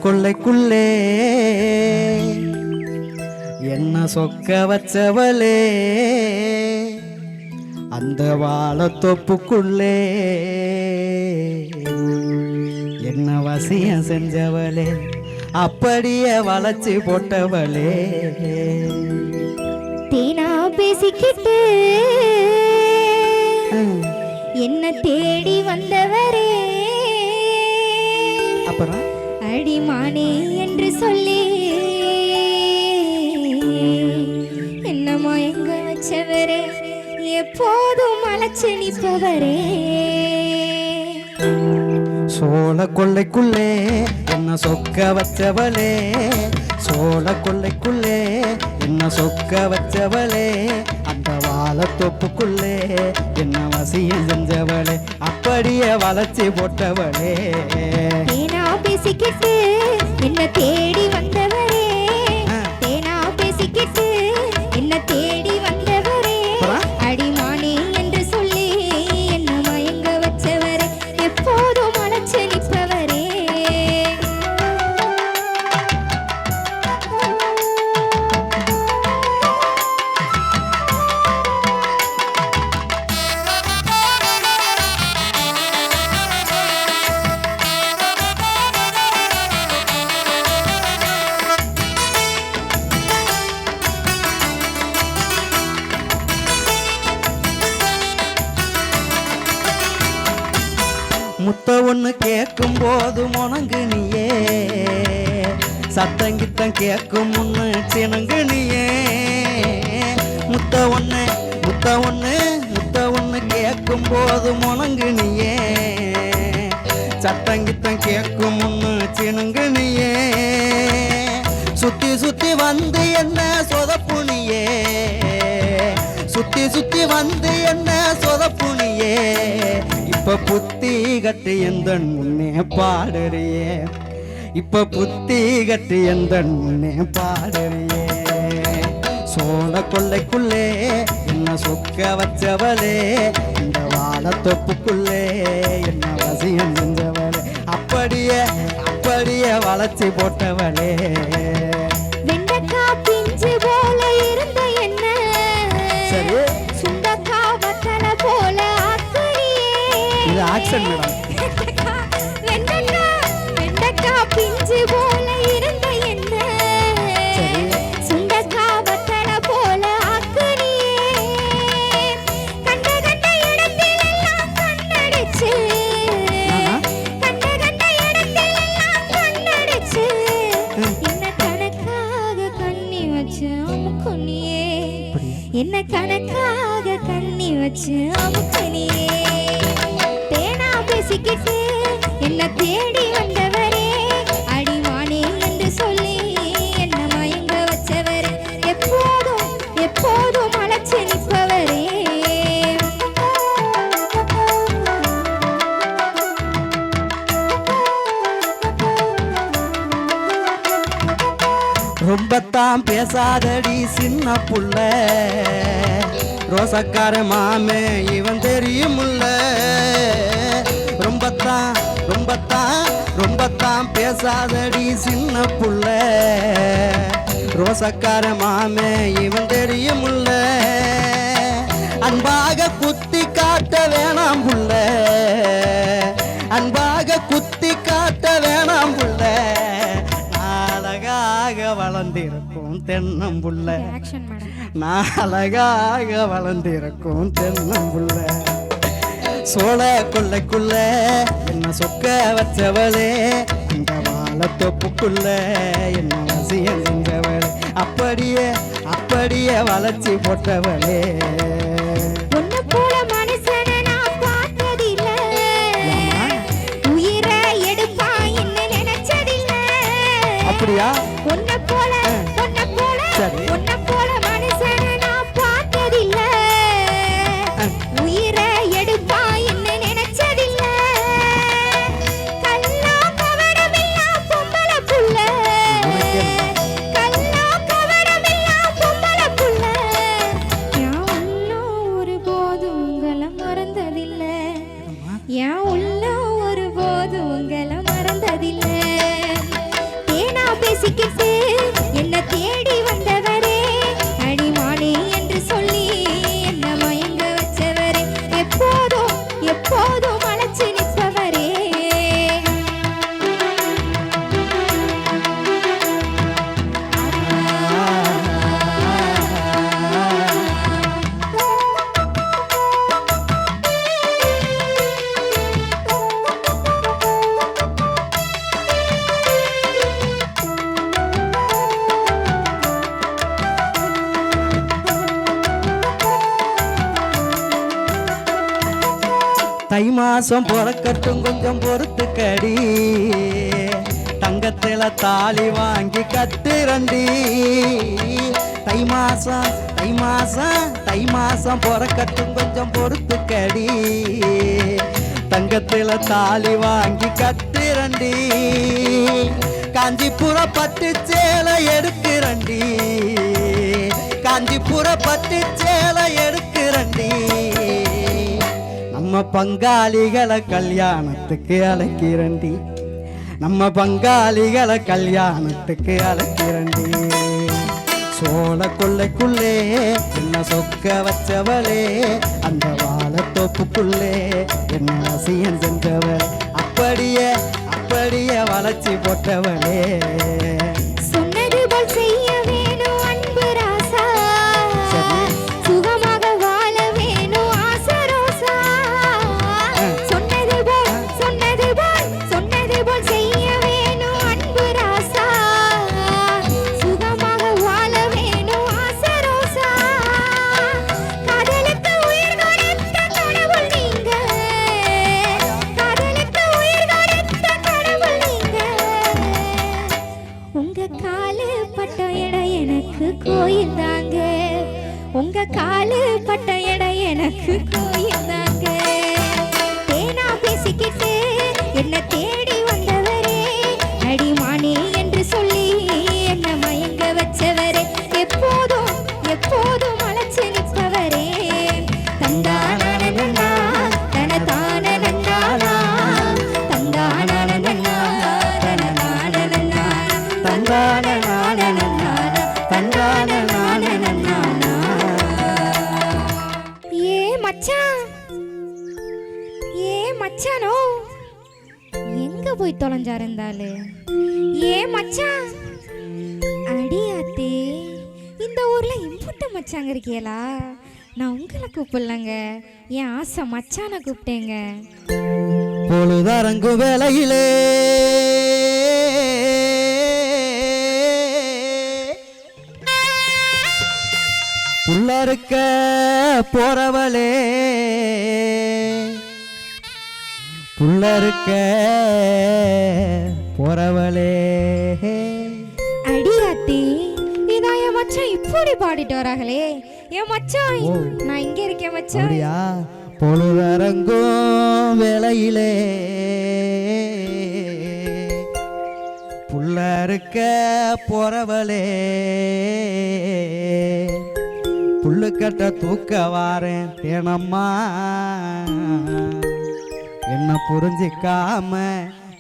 கொள்ளைக்குள்ளே என்ன சொக்க வச்சவளே, அந்த வாழத்தொப்புக்குள்ளே என்ன வசியம் செஞ்சவளே, அப்படியே வளைச்சி போட்டவளே. தேனா பேசிக்கிட்டு என்ன தேடி வந்தவரே, அப்புறம் அடிமானே என்று சொல்லி என்ன மயங்க வச்சவரே, எப்போதும் அழைச்சு நிற்பவரே. சோழ கொள்ளைக்குள்ளே என்ன சொக்க வச்சவளே, சோழ கொள்ளைக்குள்ளே என்ன சொக்க வச்சவளே, அந்த வாழத்தொப்புக்குள்ளே என்ன வசியம் செஞ்சவளே, அப்படியே வளைச்சி போட்டவளே. தேனா பேசிக்கிட்டு என்ன தேடி வந்தவரே, தேனா பேசிக்கிட்டு என்ன தேடி வந்தவரே, அடிமானே என்று சொல்லி என்ன மயங்க வச்சவரே, எப்போதும் அழைச்சு நிற்பவரே. முத்த ஒண்ணு கேட்கும் போது முனங்கு நீயே, சத்தங்கித்தம் கேட்கும் முன்னு சினங்கு நீயே. முத்த ஒண்ணு முத்த ஒண்ணு முத்த ஒண்ணு கேட்கும் போது முனங்கு நீயே, சத்தங்கித்தம் கேட்கும் முன்னு சினங்கு நீயே. சுத்தி சுத்தி வந்து என்ன சொதப்புனியே, சுத்தி சுத்தி வந்து என்ன சொதப்புனியே, இப்ப புத்தி கட்டு எந்த முன்னே பாடுறியே, இப்ப புத்தி கட்டு எந்த முன்னே பாடுறியே. சோழ கொள்ளைக்குள்ளே என்ன சொக்க வச்சவளே, இந்த வாழத்தொப்புக்குள்ளே என்ன வசியம் செஞ்சவளே, அப்படியே அப்படியே வளைச்சி போட்டவளே. வெண்டைக்காய் பிஞ்சு போல இருந்த என்ன, சரி சுண்டக்காய் வத்தல போல ஆக்குறியே. இது ஆக்ஷன் மேடம். வெண்டைக்காய் பிஞ்சு போல இருந்த என்ன, சுண்டக்காய் வத்தல போல ஆக்குறியே. கண்ட கண்ட இடத்திலெல்லாம் கண்ணடிச்சு, கண்ட கண்ட இடத்திலெல்லாம் கண்ணடிச்சு, என்ன கணக்காக கண்ணி வச்சு அமுக்குனியே, என்ன கணக்காக கண்ணி வச்சு அமுக்குனியே. தேனா பேசிக்கிட்டு என்ன தேடி வந்தவரே, அடிமானே என்று சொல்லி என்ன மயங்க வச்சவரே, எப்போதும் எப்போதும் அழைச்சு நிற்பவரே. ரொம்பத்தான் பேசாதடி சின்ன புள்ள, ரோசக்கார மாமே இவன் தெரியுமுல்ல. ரொம்பத்தான் ரொம்பத்தான் ரொம்பத்தான் பேசாதடி சின்ன புள்ள, ரோசக்கார மாமே இவன் தெரியுமுல்ல. அன்பாக குத்தி காட்ட வேணாம் புள்ள, அன்பாக குத்தி காட்ட வேணாம் புள்ள, அழகாக வளர்ந்திருக்கும் தென்னம்புள்ள, நான் அழகாக வளர்ந்திருக்கும் தென்னம்புள்ள. சோழ கொள்ளைக்குள்ள என்ன சொக்க வச்சவளே, இந்த வாழத்தொப்புக்குள்ள என்ன வசியம் செஞ்சவளே, அப்படியே அப்படியே வளைச்சி போட்டவளே. உன்னை போல மனுஷனை நான் பார்த்ததில்ல, உயிரை எடுப்பாயின்னு நினைச்சதில்ல. அப்படியா? உன்னை போல சரி. உன்னை போல மனுஷனை நான் பார்த்ததில்ல, உயிரை எடுப்பாயின்னு நினைச்சதில்ல. கள்ளா கவடமில்லா பொம்பளை புள்ள, கள்ளா கவடமில்லா பொம்பளை புள்ள, நான் இன்னும் ஒருபோதும் உங்களை மறந்ததில்லை, என் உள்ள ஒருபோதும் உங்களை மறந்ததில்லை. தை மாசம் பிறக்கட்டும் கொஞ்சம் பொறுத்துக்கடி தங்கத்துல தாலி வாங்கி கட்டுறண்டி தை மாசம் பிறக்கட்டும் கொஞ்சம் பொறுத்துக்கடி தங்கத்துல தாலி வாங்கி கட்டுறண்டி காஞ்சிபுர பட்டு சேலை எடுக்கிறண்டி காஞ்சிபுர பட்டு சேலை எடுக்கிறண்டி நம்ம பங்காளிகளை கல்யாணத்துக்கு அழைக்கிறண்டி நம்ம பங்காளிகளை கல்யாணத்துக்கு அழைக்கிறண்டி சோழ கொள்ளைக்குள்ளே என்ன சொக்க வச்சவளே அந்த வாழத்தோப்புக்குள்ளே என்ன ரசியம் செஞ்சவள் அப்படியே வளைச்சி போட்டவளே சொன்னது போல் செய்ய வேணும் அன்பு ராசா சுகமாக வாழ வேணும் ஆசை ரோசா சொன்னது போல் செய்ய வேணும் அன்பு ராசா சுகமாக வாழ வேணும் ஆசை ரோசா காதலுக்கு உயிர் கொடுத்த கடவுள் நீங்க காதலுக்கு உயிர் கொடுத்த கடவுள் நீங்க உங்க காலு பட்ட இடம் எனக்கு கோயில் தாங்க உங்க காலு பட்ட இடம் எனக்கு கோயில் தாங்க தேனா பேசிக்கிட்டு என்ன தேடி வந்தவரே அடிமானே என்று சொல்லி என்ன மயங்க வச்சவரே எப்போதும் அழைச்சு நிற்பவரே தந்தான நன்னா தன தான நன்னானா தந்தான நன்னா தன தான நன்னா தந்தான தந்தான மச்சானோ எங்க போய் தொலைஞ்சாரு இருந்தாலு மச்சான் அடியாத்தே இந்த ஊர்ல இம்புட்டு மச்சாங்க இருக்கீங்களா நான் உங்களை கூப்பிடலங்க என் ஆசை மச்சான கூப்பிட்டேங்க பொழுதரங்கு வேலையிலே புள்ளருக்க போறவளே புள்ளருக்க போறவளே அடியாத்தி இதான் என் மச்சான் இப்படி பாடிட்டு வராங்களே என் மச்சான் நான் இங்க இருக்கேன் மச்சான் அப்படியா பொழுதரங்கும் வேலையிலே புள்ளருக்க போறவளே புள்ளுக்கட்ட தூக்க வாரேன் தேனம்மா என்ன புரிஞ்சிக்காம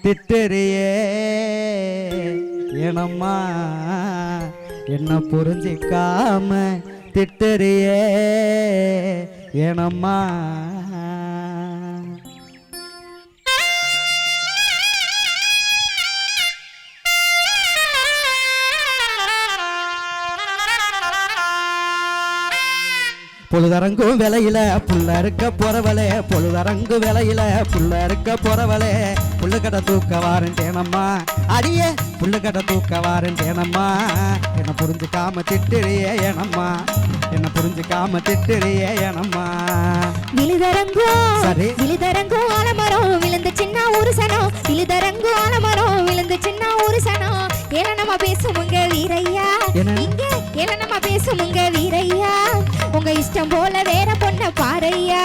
திட்டுறியே ஏனம்மா என்ன புரிஞ்சிக்காம திட்டுறியே ஏனம்மா பொழுதரங்கும் விலையில புள்ள இருக்க போறவளே பொழுதரங்கு விலையில புள்ள இருக்க போறவளே புள்ளுக்கடை தூக்க வாரண்டேனம்மா அடியே புள்ளுக்கடை தூக்க வாரண்டேனம்மா என்ன புரிஞ்சுக்காம திட்டுறியே ஏனம்மா என்ன புரிஞ்சுக்காம திட்டுறியே ஏனம்மா சரி விழுதரங்கும் ஆலமரம் விழுந்து சின்ன ஒரு சனம் விழுதரங்கும் ஆலமரம் விழுந்து சின்ன ஒரு சனம் ஏளனமா பேசுமுங்க வீரையா இங்க ஏளனமா பேசுமுங்க வீரையா உங்க இஷ்டம் போல வேற பொண்ண பாரையா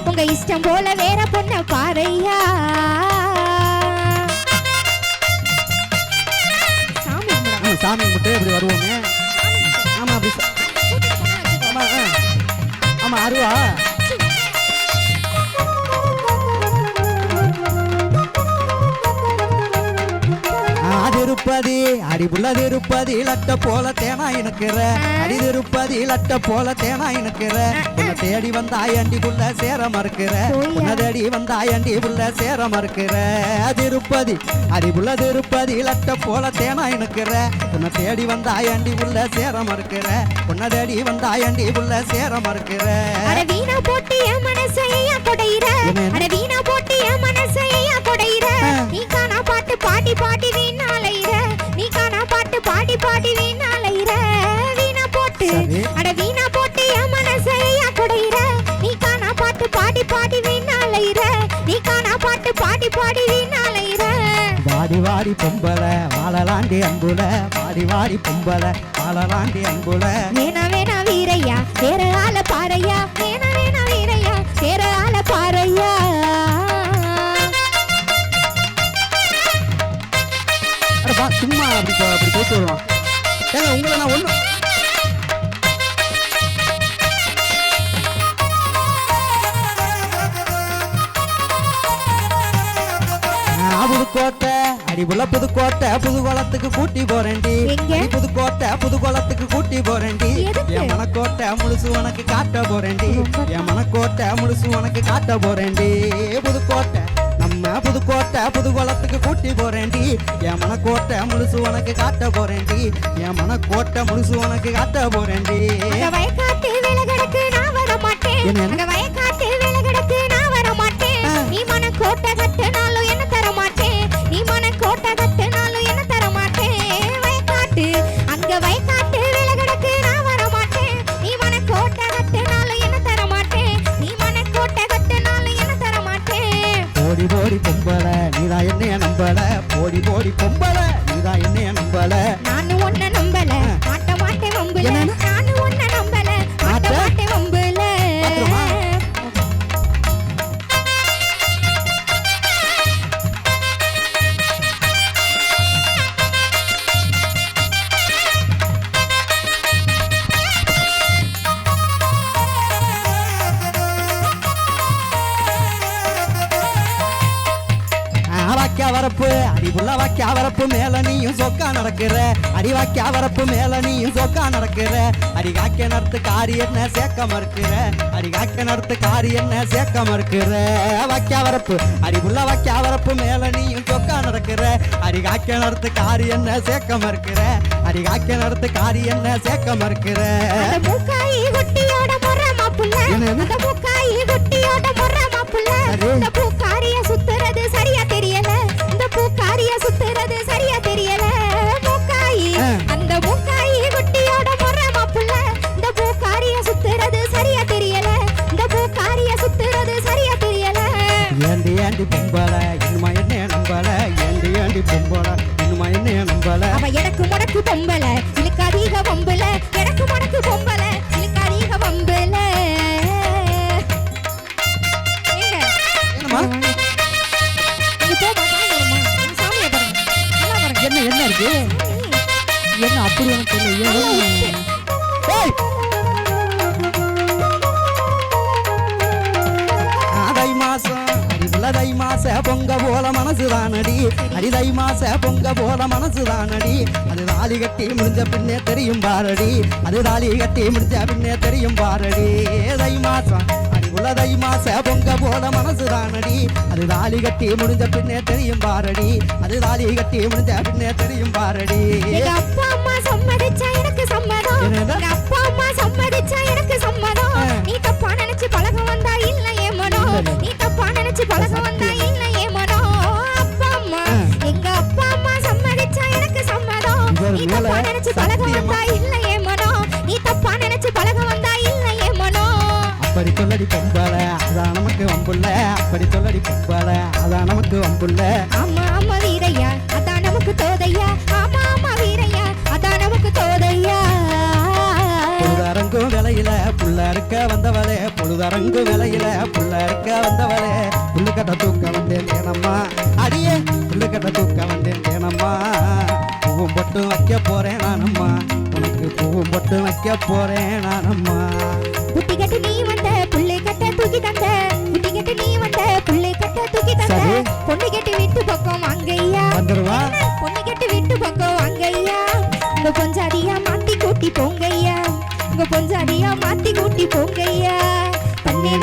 உங்க இஷ்டம் போல வேற பொண்ண பாரையா சாமி கும்பிட்டு இப்படி வருவோமே ஆமா அப்படி ஆமா அருவா திருப்பதி அடிபுள்ள திருப்பதி லட்ட போல தேனா இனுக்கிற அடி திருப்பதி லட்ட போல தேனா இனுக்கிற உன்னை தேடி வந்தாயண்டி புள்ள சேர மறுக்கிற உன்னை தேடி வந்தாயண்டி புள்ள சேர மறுக்கிற திருப்பதி அடிபுள்ள திருப்பதி லட்ட போல தேனா இனுக்கிற உன்னை தேடி வந்தாயண்டி புள்ள சேர மறுக்கிற உன்னை தேடி வந்தாயண்டி புள்ள சேர மறுக்கிற வீணா போட்டிய மனசைய கொடையிற வீணா போட்டிய மனசைய கொடையிற நீ காணா பாட்டு பாடி பாடி வீணாலையிற நீ காணா பாட்டு பாடி பாடி வீணாலையிற வீணா போட்டு அட வீணா போட்டு என் மனசைய கொடையிற நீ காணா பாட்டு பாடி பாடி வீணாலையிற வாடி பொம்பள வாழலாண்டி அன்புல வாடி வாடி பொம்பள வாழலாண்டி அன்புல வேணா வேணா வீரையா வேற ஆள பாறையா வேணா வேணா வீரையா வேற ஆள பாறையா அடப்பா சும்மா அப்படி போயிட்டு வருவான் ஏங்க உங்களை நான் ஒண்ணு புதுக்கோட்டை அடிபுள்ள புதுக்கோட்டை புதுகோலத்துக்கு கூட்டி போறேன்டி புதுக்கோட்டை புதுகோலத்துக்கு கூட்டி போறேன்டி என் மனக்கோட்டை முழுசு உனக்கு காட்ட போறேன்டி என் மனக்கோட்டை முழுசு உனக்கு காட்ட போறேன்டி புதுக்கோட்டை நம்ம புதுக்கோட்டை புதுகோலத்துக்கு கூட்டி போறேன்டி என் மனக்கோட்டை முழுசு உனக்கு காட்ட போறேன்டி என் மனக்கோட்டை முழுசு உனக்கு காட்ட போறேன்டி வயக்காட்டு வேலை கிடக்கு நான் வர மாட்டேன் வயக்காட்டு வேலை கிடக்கு நான் வர மாட்டேன் நீ மனக்கோட்டை கட்டுனாலும் என்ன தர மாட்டேன் நீ மனக்கோட்டை கட்டுனாலும் என்ன தர மாட்டேன் வயக்காட்டு அங்க வயக்காட்டு வேலை கிடக்கு நான் வர மாட்டேன் நீ மனக்கோட்டை கட்டுனாலும் என்ன தர மாட்டேன் நீ மனக்கோட்டை கட்டுனாலும் என்ன தர மாட்டேன் போடி போடி பொம்பள நீதான் என்னைய நம்பல போடி போடி பொம்பள நீதான் என்னைய நம்பல நானும் ஒன்ன நம்பல மாட்ட மாட்டேன் வம்புல நானும் ஒன்ன நம்பல மாட்ட மாட்டேன் வம்புல வரப்பு அடிபுள்ள வாக்கியா வரப்பு மேல நீயும் சொக்கா நடக்கிற அடி வாக்கியா வரப்பு மேல நீயும் சொக்கா நடக்கிற அடி காக்க நடத்து காரி என்ன சேர்க்க மறுக்கிற அடி காக்க நடத்து காரி என்ன சேர்க்க மறுக்கிற வாக்கியா வரப்பு அடிபுள்ள வாக்கியா வரப்பு மேல நீயும் சொக்கா நடக்கிற அடி காக்க நடத்து காரி என்ன சேர்க்க மறுக்கிற அடி காக்க நடத்து காரி என்ன சேர்க்க மறுக்கிற மூக்காயி குட்டியோட முறை மாப்புள்ள அந்த மூக்காயி குட்டியோட முறை மாப்புள்ள இந்த பூக்காரிய சுத்துறது சரியா தெரியல இந்த பூக்காரிய சுத்துறது சரியா தெரியல மூக்காயி அந்த மூக்காயி குட்டியோட முறை மாப்புள்ள இந்த பூக்காரிய சுத்துறது சரியா தெரியல இந்த பூக்காரிய சுத்துறது சரியா தெரியல ஏண்டி ஏண்டி பொம்பள இன்னுமா என்ன நம்பல ஏண்டி ஏண்டி பொம்பள இன்னுமா என்ன நம்பல அவ எனக்கு முடக்கு பொம்பள எனக்கு அதிக பொம்பள எனக்கு முடக்கு பொம்பள எனக்கு அதிக பொம்பள என்ன என்ன இருக்கு என்ன அப்படி எனக்கு தெரியல தை மாச பொங்க போல மனசுதானடி அடிதை மாச பொங்க போல மனசுதானடி அது தாலி கட்டி முடிஞ்ச பின்னே தெரியும் பாரடி அது தாலி கட்டி முடிஞ்ச பின்னே தெரியும் பாரடி தை மாசம் அடிவுள்ள தை மாச பொங்க போல மனசுதானடி அது தாலி கட்டி முடிஞ்ச பின்னே தெரியும் பாரடி அது தாலி கட்டி முடிஞ்ச பின்னே தெரியும் பாரடி அப்பா அம்மா சம்மதிச்சா எனக்கு சம்மதம் அப்பா அம்மா சம்மதிச்சா எனக்கு சம்மதம் நீ தப்பா நினைச்சு பழக வந்தா இல்ல ஏன் மனம் நீ தப்பா நினைச்சு பழக வந்தா இல்ல ஏன் மனம் அப்பா அம்மா எங்க அப்பா அம்மா சம்மதிச்சா எனக்கு சம்மதம் நீ தப்பா நினைச்சு பழக வந்தா இல்ல ஏன் மனம் நீ தப்பா நினைச்சு பழக வந்தா இல்ல ஏன் மனம் அப்படி சொல்லடி பொம்பள அதான் நமக்கு வம்புள்ள அப்படி சொல்லடி பொம்பள அதான் நமக்கு வம்புள்ள ஆமா ஆமா வீரையா அதான் நமக்கு தோதையா ஆமா ஆமா வீரையா அதான் நமக்கு தோதையா பொழுதரங்கும் விலையில புள்ள இருக்க வந்தவளே பொழுதரங்கும் விலையில புள்ள இருக்க வந்தவளே புல்லு கட்ட தூக்க வந்தேன் தேனம்மா அடியே புல்லு கட்ட தூக்க வந்தேன் தேனம்மா பூவும் பொட்டு வைக்க போறேன் நானம்மா உனக்கு பூவும் பொட்டு வைக்க போறேன் நானம்மா புட்டி கட்டு நீ வந்த புள்ளை கட்ட தூக்கி தந்த புட்டி கட்டு நீ வந்த புள்ளை கட்ட தூக்கி தந்த பொண்ணு கட்டி விட்டு பக்கம் அங்கய்யா வந்துருவா பொண்ணு கட்டி விட்டு பக்கம் அங்கய்யா உங்க பொஞ்சாதியா மாத்தி கூட்டி போங்கய்யா உங்க பொஞ்சாதியா மாத்தி கூட்டி போங்கய்யா தன்னே